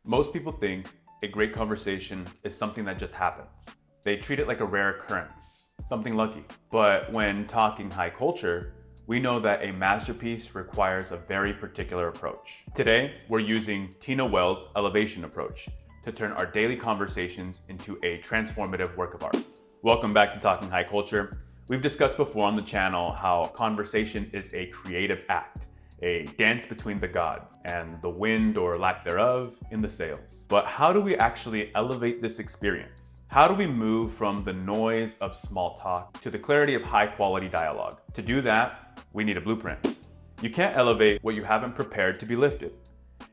Most people think a great conversation is something that just happens. They treat it like a rare occurrence, something lucky. But when talking high culture, we know that a masterpiece requires a very particular approach. Today, we're using Tina Wells' elevation approach to turn our daily conversations into a transformative work of art. Welcome back to Talking High Culture. We've discussed before on the channel how conversation is a creative act, a dance between the gods and the wind or lack thereof in the sails. But how do we actually elevate this experience? How do we move from the noise of small talk to the clarity of high quality dialogue? To do that, we need a blueprint. You can't elevate what you haven't prepared to be lifted.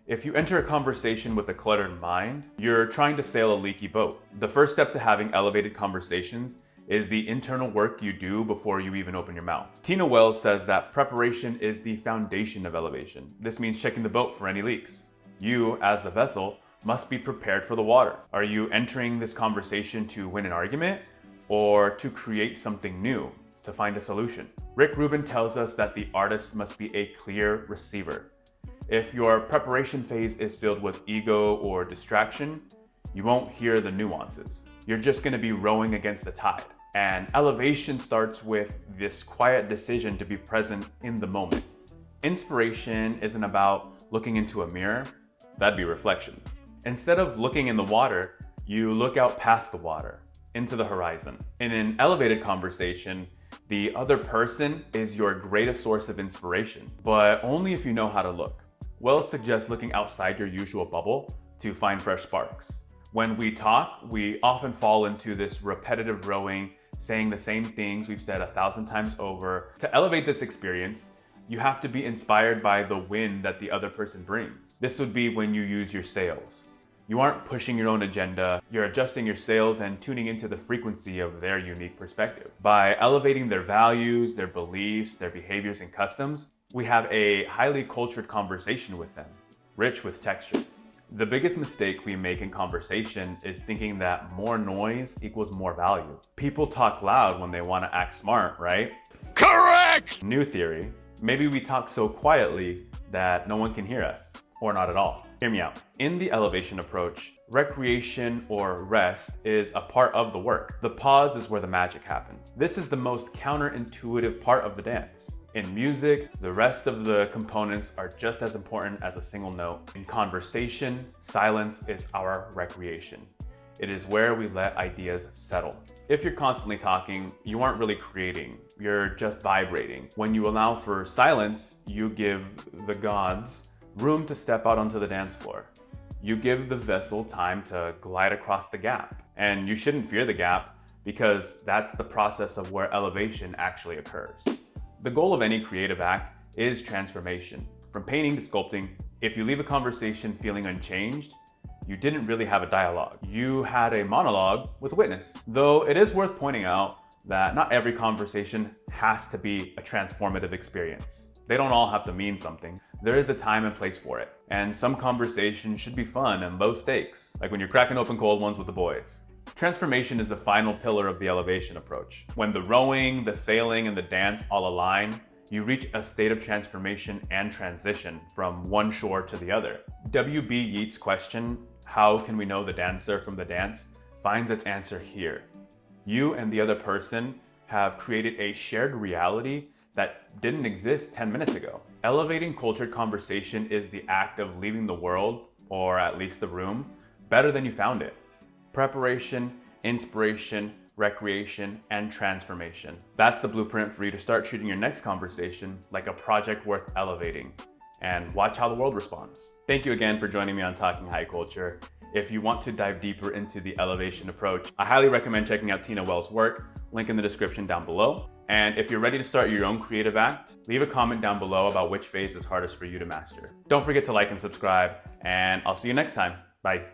If you enter a conversation with a cluttered mind, you're trying to sail a leaky boat. The first step to having elevated conversations is the internal work you do before you even open your mouth. Tina Wells says that preparation is the foundation of elevation. This means checking the boat for any leaks. You, as the vessel, must be prepared for the water. Are you entering this conversation to win an argument or to create something new, to find a solution? Rick Rubin tells us that the artist must be a clear receiver. If your preparation phase is filled with ego or distraction, you won't hear the nuances. You're just going to be rowing against the tide. And elevation starts with this quiet decision to be present in the moment. Inspiration isn't about looking into a mirror. That'd be reflection. Instead of looking in the water, you look out past the water, into the horizon. In an elevated conversation, the other person is your greatest source of inspiration, but only if you know how to look. Wells suggests looking outside your usual bubble to find fresh sparks. When we talk, we often fall into this repetitive rowing, saying the same things we've said 1,000 times over. To elevate this experience, you have to be inspired by the wind that the other person brings. This would be when you use your sails. You aren't pushing your own agenda, you're adjusting your sails and tuning into the frequency of their unique perspective. By elevating their values, their beliefs, their behaviors and customs, we have a highly cultured conversation with them, rich with texture. The biggest mistake we make in conversation is thinking that more noise equals more value. People talk loud when they want to act smart, right? Correct! New theory, maybe we talk so quietly that no one can hear us, or not at all. Hear me out. In the elevation approach, recreation or rest is a part of the work. The pause is where the magic happens. This is the most counterintuitive part of the dance. In music, the rest of the components are just as important as a single note. In conversation, silence is our recreation. It is where we let ideas settle. If you're constantly talking, you aren't really creating, you're just vibrating. When you allow for silence, you give the gods room to step out onto the dance floor. You give the vessel time to glide across the gap. And you shouldn't fear the gap because that's the process of where elevation actually occurs. The goal of any creative act is transformation. From painting to sculpting, if you leave a conversation feeling unchanged, you didn't really have a dialogue. You had a monologue with a witness. Though it is worth pointing out that not every conversation has to be a transformative experience. They don't all have to mean something. There is a time and place for it. And some conversations should be fun and low stakes, like when you're cracking open cold ones with the boys. Transformation is the final pillar of the elevation approach. When the rowing, the sailing, and the dance all align, you reach a state of transformation and transition from one shore to the other. W.B. Yeats' question, how can we know the dancer from the dance, finds its answer here. You and the other person have created a shared reality that didn't exist 10 minutes ago. Elevating cultured conversation is the act of leaving the world, or at least the room, better than you found it. Preparation, inspiration, recreation, and transformation. That's the blueprint for you to start treating your next conversation like a project worth elevating, and watch how the world responds. Thank you again for joining me on Talking High Culture. If you want to dive deeper into the elevation approach, I highly recommend checking out Tina Wells' work, link in the description down below. And if you're ready to start your own creative act, leave a comment down below about which phase is hardest for you to master. Don't forget to like and subscribe, and I'll see you next time. Bye.